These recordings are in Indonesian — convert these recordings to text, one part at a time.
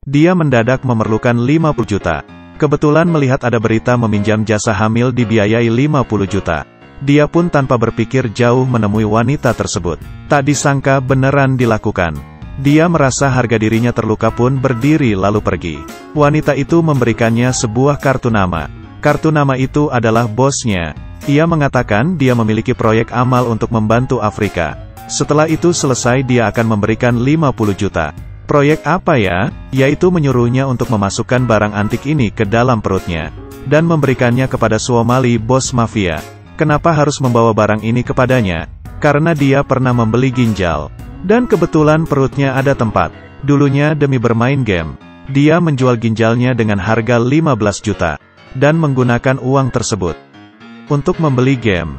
Dia mendadak memerlukan 50 juta. Kebetulan melihat ada berita meminjam jasa hamil dibiayai 50 juta. Dia pun tanpa berpikir jauh menemui wanita tersebut. Tak disangka beneran dilakukan. Dia merasa harga dirinya terluka pun berdiri lalu pergi. Wanita itu memberikannya sebuah kartu nama. Kartu nama itu adalah bosnya. Ia mengatakan dia memiliki proyek amal untuk membantu Afrika. Setelah itu selesai dia akan memberikan 50 juta. Proyek apa ya? Yaitu menyuruhnya untuk memasukkan barang antik ini ke dalam perutnya. Dan memberikannya kepada Suomali bos mafia. Kenapa harus membawa barang ini kepadanya? Karena dia pernah membeli ginjal. Dan kebetulan perutnya ada tempat. Dulunya demi bermain game. Dia menjual ginjalnya dengan harga 15 juta. Dan menggunakan uang tersebut untuk membeli game.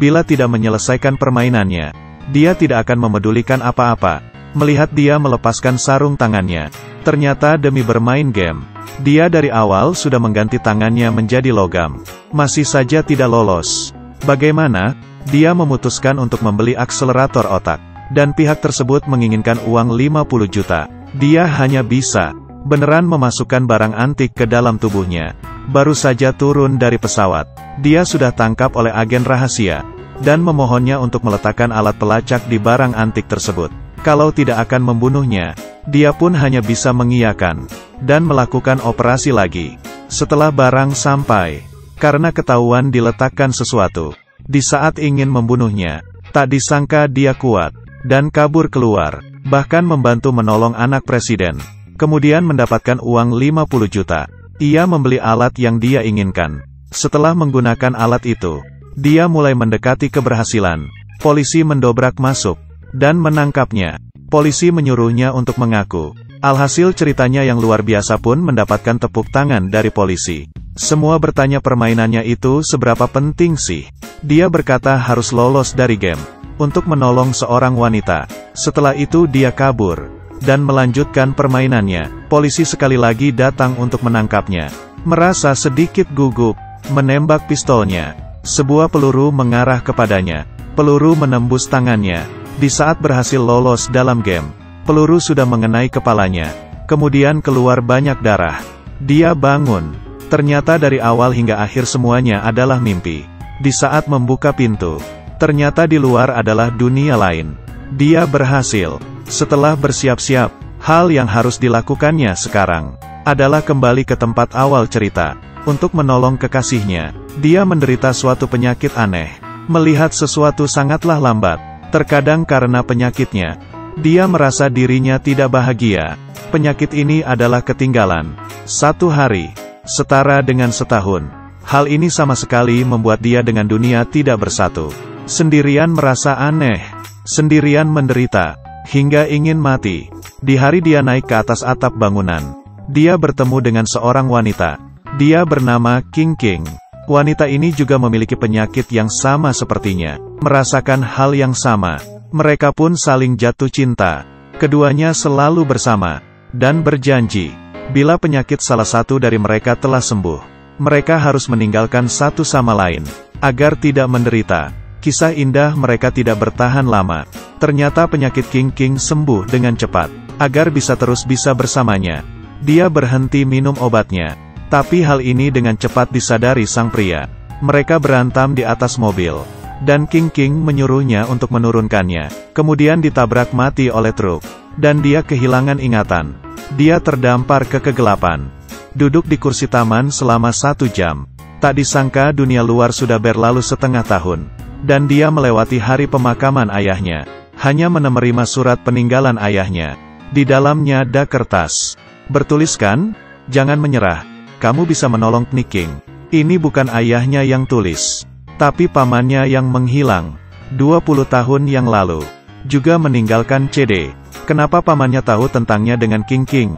Bila tidak menyelesaikan permainannya, dia tidak akan memedulikan apa-apa. Melihat dia melepaskan sarung tangannya. Ternyata demi bermain game, dia dari awal sudah mengganti tangannya menjadi logam. Masih saja tidak lolos. Bagaimana? Dia memutuskan untuk membeli akselerator otak. Dan pihak tersebut menginginkan uang 50 juta. Dia hanya bisa beneran memasukkan barang antik ke dalam tubuhnya. Baru saja turun dari pesawat, dia sudah tangkap oleh agen rahasia. Dan memohonnya untuk meletakkan alat pelacak di barang antik tersebut. Kalau tidak akan membunuhnya, dia pun hanya bisa mengiyakan, dan melakukan operasi lagi. Setelah barang sampai, karena ketahuan diletakkan sesuatu, di saat ingin membunuhnya, tak disangka dia kuat, dan kabur keluar, bahkan membantu menolong anak presiden. Kemudian mendapatkan uang 50 juta. Ia membeli alat yang dia inginkan. Setelah menggunakan alat itu, dia mulai mendekati keberhasilan. Polisi mendobrak masuk dan menangkapnya. Polisi menyuruhnya untuk mengaku. Alhasil ceritanya yang luar biasa pun mendapatkan tepuk tangan dari polisi. Semua bertanya permainannya itu seberapa penting sih. Dia berkata harus lolos dari game untuk menolong seorang wanita. Setelah itu dia kabur dan melanjutkan permainannya. Polisi sekali lagi datang untuk menangkapnya. Merasa sedikit gugup, menembak pistolnya. Sebuah peluru mengarah kepadanya. Peluru menembus tangannya. Di saat berhasil lolos dalam game, peluru sudah mengenai kepalanya. Kemudian keluar banyak darah. Dia bangun. Ternyata dari awal hingga akhir semuanya adalah mimpi. Di saat membuka pintu, ternyata di luar adalah dunia lain. Dia berhasil. Setelah bersiap-siap, hal yang harus dilakukannya sekarang adalah kembali ke tempat awal cerita. Untuk menolong kekasihnya. Dia menderita suatu penyakit aneh. Melihat sesuatu sangatlah lambat. Terkadang karena penyakitnya, dia merasa dirinya tidak bahagia. Penyakit ini adalah ketinggalan. 1 hari setara dengan setahun. Hal ini sama sekali membuat dia dengan dunia tidak bersatu. Sendirian merasa aneh. Sendirian menderita. Hingga ingin mati. Di hari dia naik ke atas atap bangunan. Dia bertemu dengan seorang wanita. Dia bernama King King. Wanita ini juga memiliki penyakit yang sama sepertinya. Merasakan hal yang sama. Mereka pun saling jatuh cinta. Keduanya selalu bersama. Dan berjanji. Bila penyakit salah satu dari mereka telah sembuh, mereka harus meninggalkan satu sama lain. Agar tidak menderita. Kisah indah mereka tidak bertahan lama. Ternyata penyakit King King sembuh dengan cepat. Agar bisa terus bisa bersamanya, dia berhenti minum obatnya. Tapi hal ini dengan cepat disadari sang pria. Mereka berantam di atas mobil. Dan King King menyuruhnya untuk menurunkannya. Kemudian ditabrak mati oleh truk. Dan dia kehilangan ingatan. Dia terdampar ke kegelapan. Duduk di kursi taman selama 1 jam. Tak disangka dunia luar sudah berlalu setengah tahun. Dan dia melewati hari pemakaman ayahnya. Hanya menerima surat peninggalan ayahnya. Di dalamnya ada kertas. Bertuliskan, jangan menyerah. Kamu bisa menolong King. Ini bukan ayahnya yang tulis, tapi pamannya yang menghilang 20 tahun yang lalu. Juga meninggalkan CD. Kenapa pamannya tahu tentangnya dengan King King?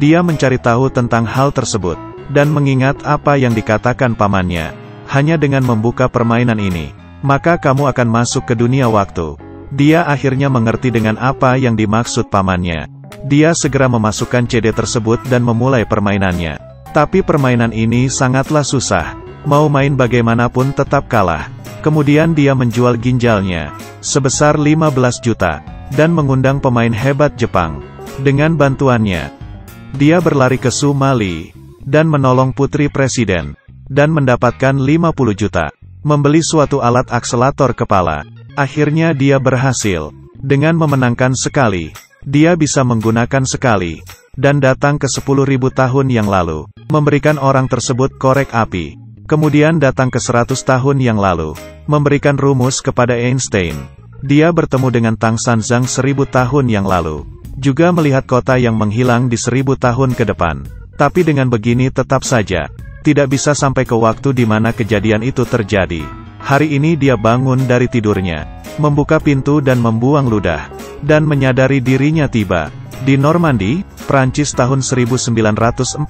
Dia mencari tahu tentang hal tersebut, dan mengingat apa yang dikatakan pamannya. Hanya dengan membuka permainan ini, maka kamu akan masuk ke dunia waktu. Dia akhirnya mengerti dengan apa yang dimaksud pamannya. Dia segera memasukkan CD tersebut dan memulai permainannya. Tapi permainan ini sangatlah susah. Mau main bagaimanapun tetap kalah. Kemudian dia menjual ginjalnya sebesar 15 juta dan mengundang pemain hebat Jepang. Dengan bantuannya, Dia berlari ke Sumali, dan menolong putri presiden, dan mendapatkan 50 juta. Membeli suatu alat akselerator kepala. Akhirnya dia berhasil. Dengan memenangkan sekali, dia bisa menggunakan sekali, dan datang ke 10.000 tahun yang lalu, memberikan orang tersebut korek api. Kemudian datang ke 100 tahun yang lalu, memberikan rumus kepada Einstein. Dia bertemu dengan Tang Sanzang 1000 tahun yang lalu, juga melihat kota yang menghilang di 1000 tahun ke depan. Tapi dengan begini tetap saja, tidak bisa sampai ke waktu di mana kejadian itu terjadi. Hari ini dia bangun dari tidurnya, membuka pintu dan membuang ludah, dan menyadari dirinya tiba di Normandi, Prancis tahun 1944.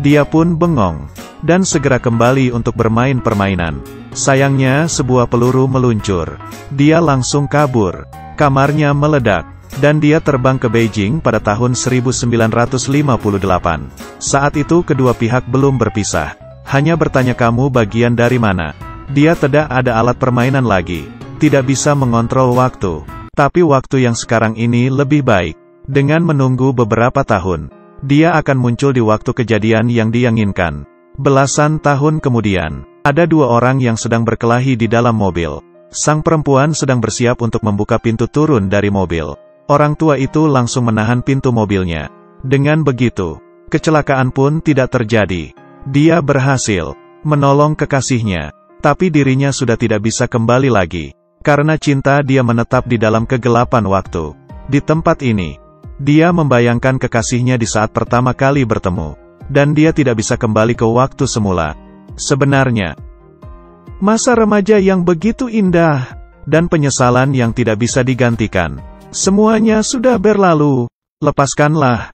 Dia pun bengong, dan segera kembali untuk bermain permainan. Sayangnya sebuah peluru meluncur. Dia langsung kabur. Kamarnya meledak, dan dia terbang ke Beijing pada tahun 1958. Saat itu kedua pihak belum berpisah. Hanya bertanya kamu bagian dari mana. Dia tidak ada alat permainan lagi. Tidak bisa mengontrol waktu. Tapi waktu yang sekarang ini lebih baik. Dengan menunggu beberapa tahun, dia akan muncul di waktu kejadian yang diinginkan. Belasan tahun kemudian, ada dua orang yang sedang berkelahi di dalam mobil. Sang perempuan sedang bersiap untuk membuka pintu turun dari mobil. Orang tua itu langsung menahan pintu mobilnya. Dengan begitu, kecelakaan pun tidak terjadi. Dia berhasil menolong kekasihnya, tapi dirinya sudah tidak bisa kembali lagi. Karena cinta dia menetap di dalam kegelapan waktu. Di tempat ini, dia membayangkan kekasihnya di saat pertama kali bertemu. Dan dia tidak bisa kembali ke waktu semula. Sebenarnya, masa remaja yang begitu indah, dan penyesalan yang tidak bisa digantikan. Semuanya sudah berlalu. Lepaskanlah